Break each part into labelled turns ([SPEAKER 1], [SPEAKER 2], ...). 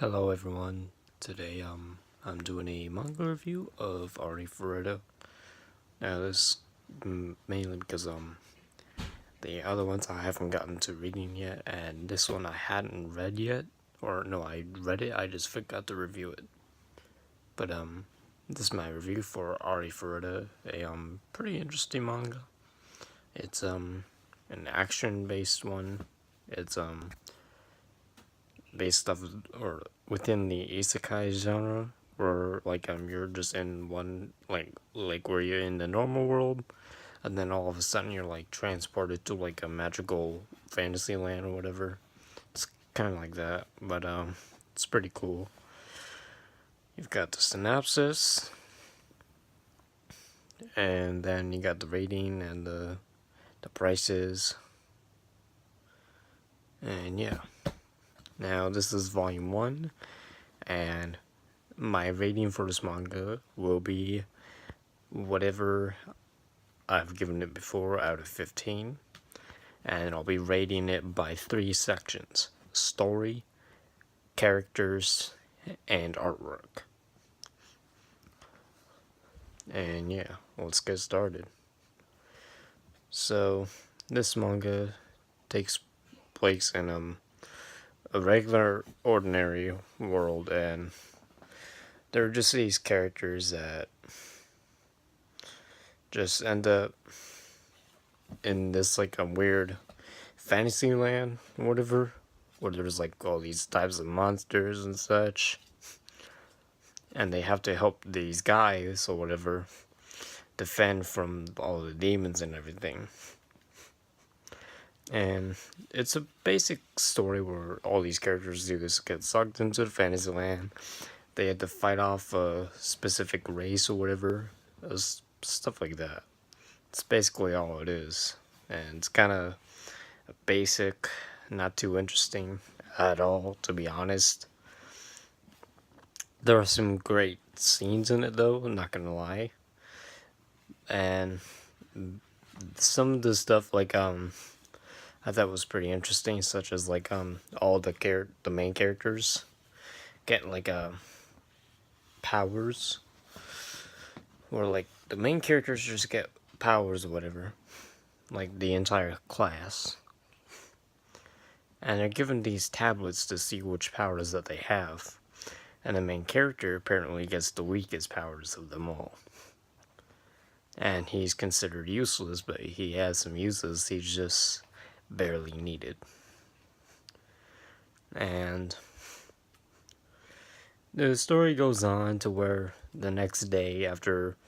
[SPEAKER 1] Hello everyone. Today I'm doing a manga review of Arifureta. Now this mainly because the other ones I haven't gotten to reading yet, and this one I hadn't read yet, or no, I read it, I just forgot to review it. But this is my review for Arifureta, a pretty interesting manga. It's an action based one. It's based off or within the isekai genre, where you're just in one like where you're in the normal world, and then all of a sudden you're like transported to like a magical fantasy land or whatever. It's kind of like that, but it's pretty cool. You've got the synopsis, and then you got the rating and the prices, and yeah. Now this is volume 1, and my rating for this manga will be whatever I've given it before out of 15, and I'll be rating it by 3 sections: story, characters, and artwork. And yeah, let's get started. So this manga takes place in a regular ordinary world, and there are just these characters that just end up in this like a weird fantasy land or whatever, where there's like all these types of monsters and such, and they have to help these guys or whatever defend from all the demons and everything. And it's a basic story where all these characters do this: get sucked into the fantasy land. They had to fight off a specific race or whatever, stuff like that. It's basically all it is, and it's kind of basic, not too interesting at all, to be honest. There are some great scenes in it though, I'm not gonna lie. And some of the stuff I thought was pretty interesting, such as all the main characters getting powers, or like the main characters just get powers or whatever, like the entire class, and they're given these tablets to see which powers that they have, and the main character apparently gets the weakest powers of them all, and he's considered useless, but he has some uses, he's just barely needed. And the story goes on to where the next day, after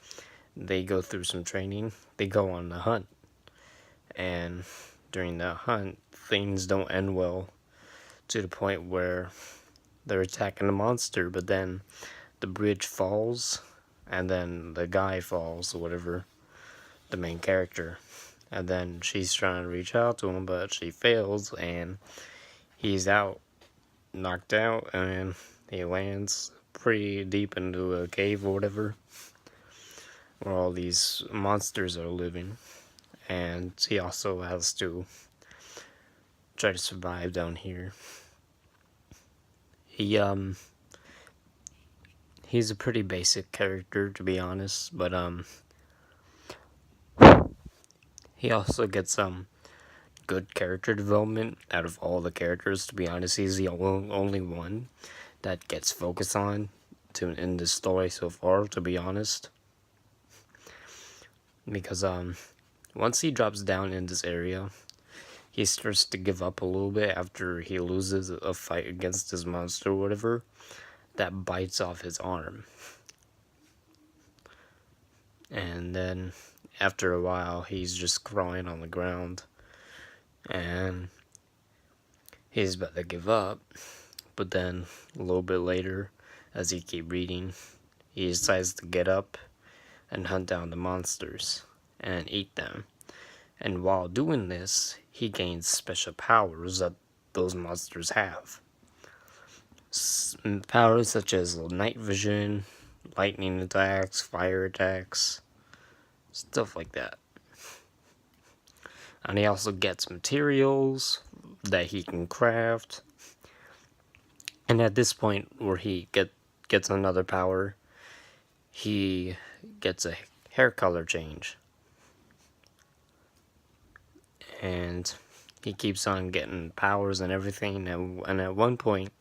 [SPEAKER 1] they go through some training, they go on the hunt. And during the hunt, things don't end well, to the point where they're attacking the monster, but then the bridge falls, and then the guy falls, or whatever, the main character. And then she's trying to reach out to him, but she fails, and he's out, knocked out, and he lands pretty deep into a cave or whatever, where all these monsters are living. And he also has to try to survive down here. He's a pretty basic character, to be honest, but he also gets good character development out of all the characters. To be honest, he's the only one that gets focused on in the story so far, to be honest, because once he drops down in this area, he starts to give up a little bit after he loses a fight against this monster or whatever that bites off his arm. And then after a while, he's just crawling on the ground, and he's about to give up. But then a little bit later, as he keeps reading, he decides to get up and hunt down the monsters and eat them. And while doing this, he gains special powers that those monsters have. Powers such as night vision, lightning attacks, fire attacks, stuff like that. And he also gets materials that he can craft. And at this point where he gets another power, he gets a hair color change. And he keeps on getting powers and everything. And at one point,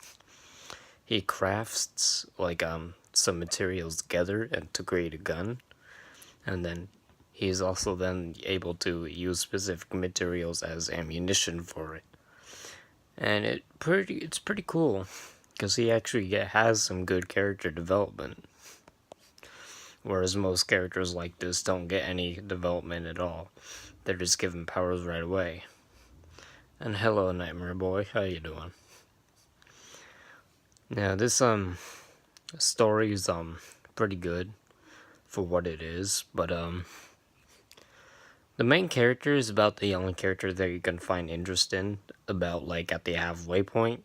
[SPEAKER 1] he crafts like some materials together and to create a gun. And then he's also then able to use specific materials as ammunition for it. And it's pretty cool because he actually has some good character development. Whereas most characters like this don't get any development at all. They're just given powers right away. And hello, Nightmare Boy, how you doing? Now this story is pretty good for what it is, but the main character is about the only character that you can find interest in about like at the halfway point,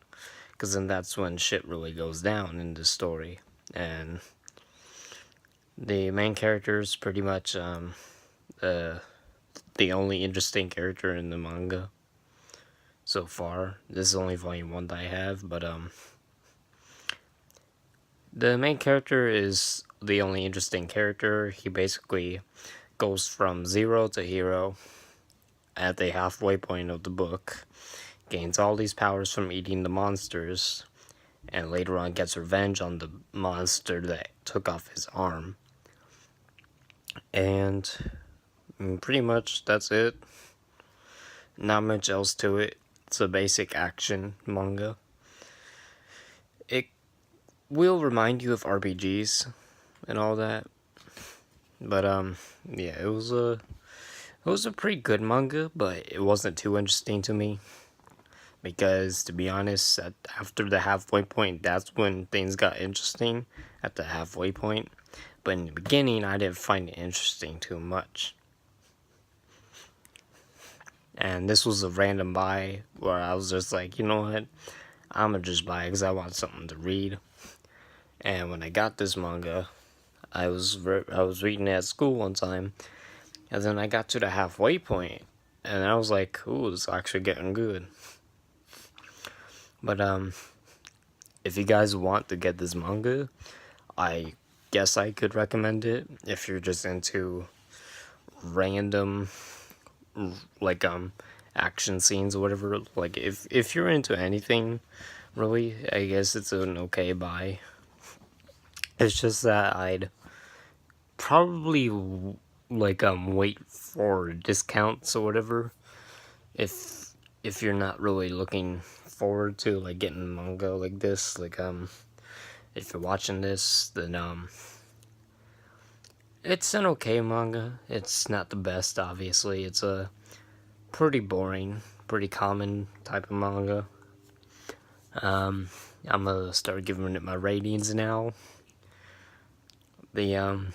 [SPEAKER 1] because then that's when shit really goes down in the story. And the main character is pretty much the only interesting character in the manga so far. This is only volume 1 that I have, but the main character is the only interesting character. He basically goes from 0 to hero at the halfway point of the book, gains all these powers from eating the monsters, and later on gets revenge on the monster that took off his arm. And pretty much that's it. Not much else to it. It's a basic action manga. It will remind you of RPGs and all that. But yeah, it was a pretty good manga, but it wasn't too interesting to me. Because to be honest, after the halfway point, that's when things got interesting, at the halfway point. But in the beginning, I didn't find it interesting too much. And this was a random buy where I was just like, you know what, I'm gonna just buy it because I want something to read. And when I got this manga, I was reading it at school one time, and then I got to the halfway point, and I was like, ooh, it's actually getting good. But if you guys want to get this manga, I guess I could recommend it if you're just into random like action scenes or whatever. Like if you're into anything really, I guess it's an okay buy. It's just that I'd probably like wait for discounts or whatever if you're not really looking forward to like getting manga like this. Like if you're watching this, then it's an okay manga. It's not the best, obviously. It's a pretty boring, pretty common type of manga. I'm gonna start giving it my ratings now. The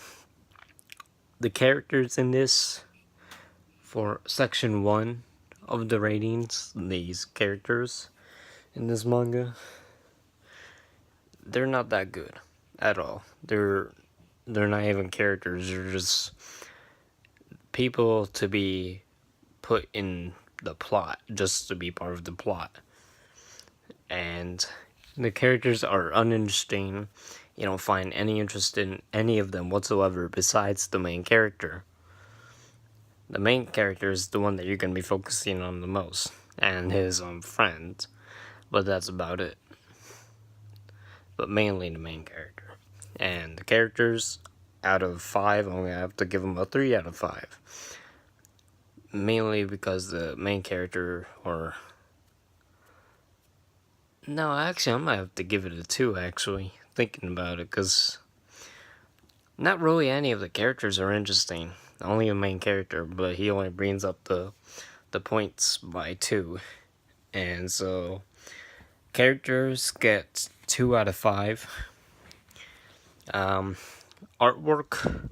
[SPEAKER 1] characters in this, for section 1 of the ratings, these characters in this manga, they're not that good at all. They're not even characters. They're just people to be put in the plot, just to be part of the plot. And the characters are uninteresting. You don't find any interest in any of them whatsoever besides the main character. The main character is the one that you're going to be focusing on the most, and his friend. But that's about it. But mainly the main character. And the characters, out of 5, I'm going to have to give them a 3 out of 5. Mainly because the main character, or... No, actually, I might have to give it a 2, actually. Thinking about it, because... Not really any of the characters are interesting. Only the main character, but he only brings up the points by 2. And so... Characters get 2 out of 5. Artwork,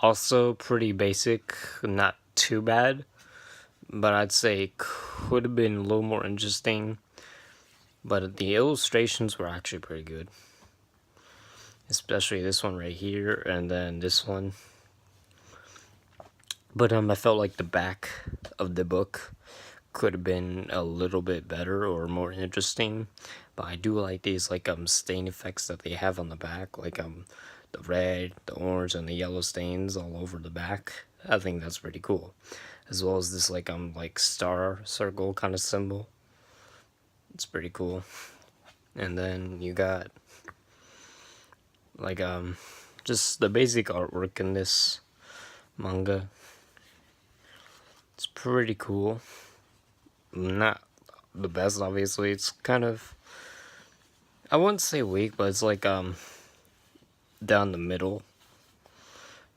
[SPEAKER 1] also pretty basic, not too bad, but I'd say could have been a little more interesting. But the illustrations were actually pretty good, especially this one right here, and then this one. But I felt like the back of the book could have been a little bit better or more interesting. But I do like these like stain effects that they have on the back, like the red, the orange, and the yellow stains all over the back. I think that's pretty cool. As well as this like star circle kind of symbol. It's pretty cool. And then you got like just the basic artwork in this manga. It's pretty cool. Not the best, obviously. It's kind of, I wouldn't say weak, but it's like down the middle.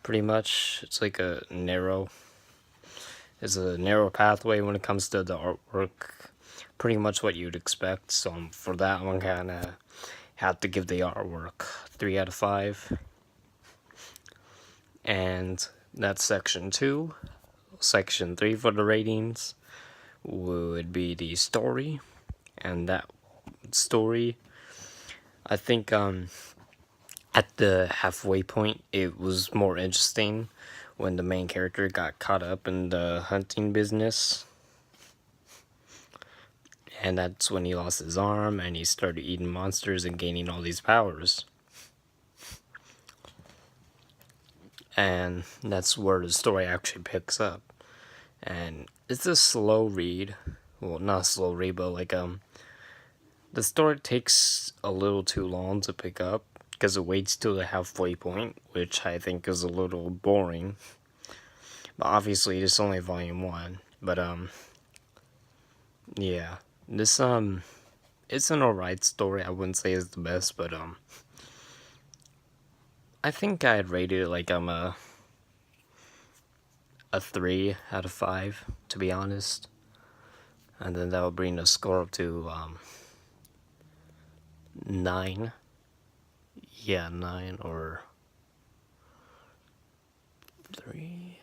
[SPEAKER 1] Pretty much, it's like a narrow pathway when it comes to the artwork. Pretty much what you'd expect. So for that one, kind of have to give the artwork 3 out of 5. And that's section 2. Section 3 for the ratings would be the story. And that story, I think at the halfway point it was more interesting when the main character got caught up in the hunting business. And that's when he lost his arm and he started eating monsters and gaining all these powers. And that's where the story actually picks up. And it's a slow read. Well, not a slow read, but like the story takes a little too long to pick up because it waits till the halfway point, which I think is a little boring. But obviously it's only volume 1. But yeah. This it's an alright story. I wouldn't say it's the best, but I think I'd rate it like a 3 out of 5, to be honest. And then that would bring the score up to 9. Yeah, 9 or 3.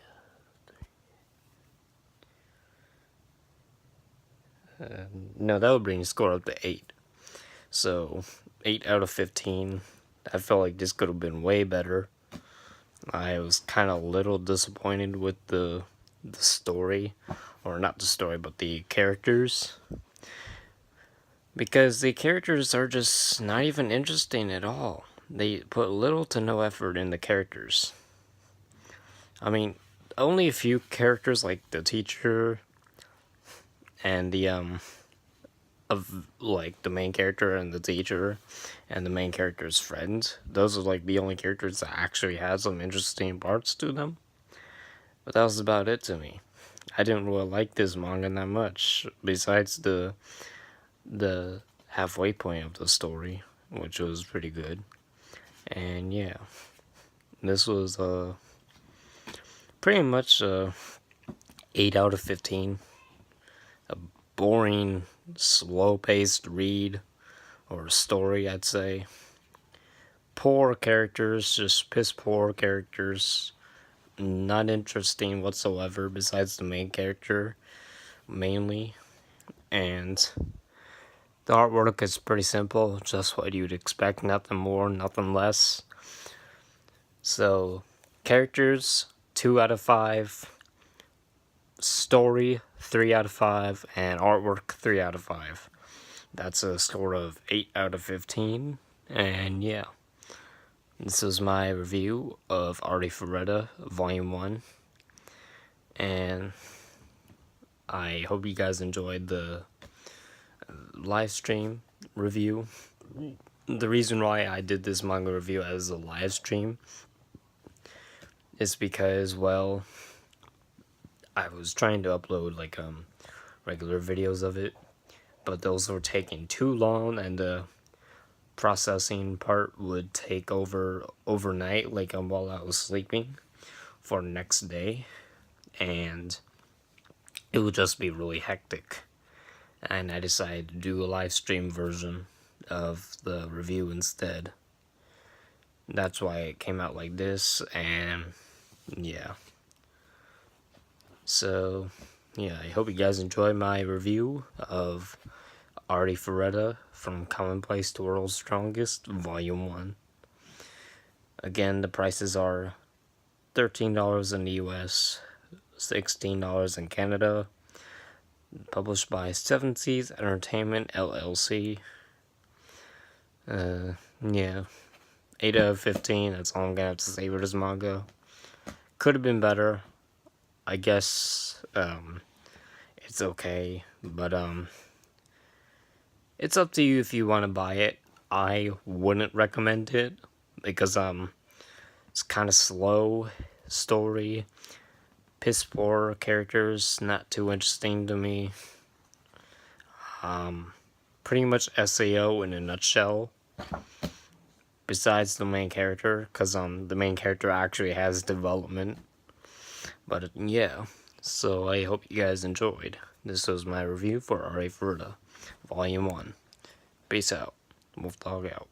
[SPEAKER 1] No, that would bring the score up to 8. So 8 out of 15. I felt like this could have been way better. I was kind of a little disappointed with the story, or not the story, but the characters, because the characters are just not even interesting at all. They put little to no effort in the characters. I mean, only a few characters like the teacher and the of like the main character and the teacher and the main character's friend. Those are like the only characters that actually had some interesting parts to them. But that was about it to me. I didn't really like this manga that much, besides the halfway point of the story, which was pretty good. And yeah, this was pretty much 8 out of 15. A boring, slow-paced read, or story, I'd say. Poor characters, just piss-poor characters. Not interesting whatsoever, besides the main character, mainly. And the artwork is pretty simple, just what you'd expect, nothing more, nothing less. So, characters, 2 out of 5. Story, 3 out of 5, and artwork, 3 out of 5. That's a score of 8 out of 15, and yeah. This is my review of Arifureta, Volume 1, and I hope you guys enjoyed the live stream review. The reason why I did this manga review as a live stream is because, well, I was trying to upload like regular videos of it, but those were taking too long, and the processing part would take over overnight, like while I was sleeping, for the next day, and it would just be really hectic. And I decided to do a live stream version of the review instead. That's why it came out like this, and yeah. So, yeah, I hope you guys enjoyed my review of Arifureta, From Commonplace to World's Strongest, Volume 1. Again, the prices are $13 in the US, $16 in Canada. Published by Seven Seas Entertainment, LLC. Yeah. 8 out of 15, that's all I'm gonna have to say for this manga. Could have been better. I guess, it's okay, but, it's up to you if you want to buy it. I wouldn't recommend it, because, it's kind of slow story. Piss poor characters, not too interesting to me. Pretty much SAO in a nutshell. Besides the main character, because the main character actually has development. But yeah, so I hope you guys enjoyed. This was my review for Arifureta, Volume 1. Peace out. Wolf Dog out.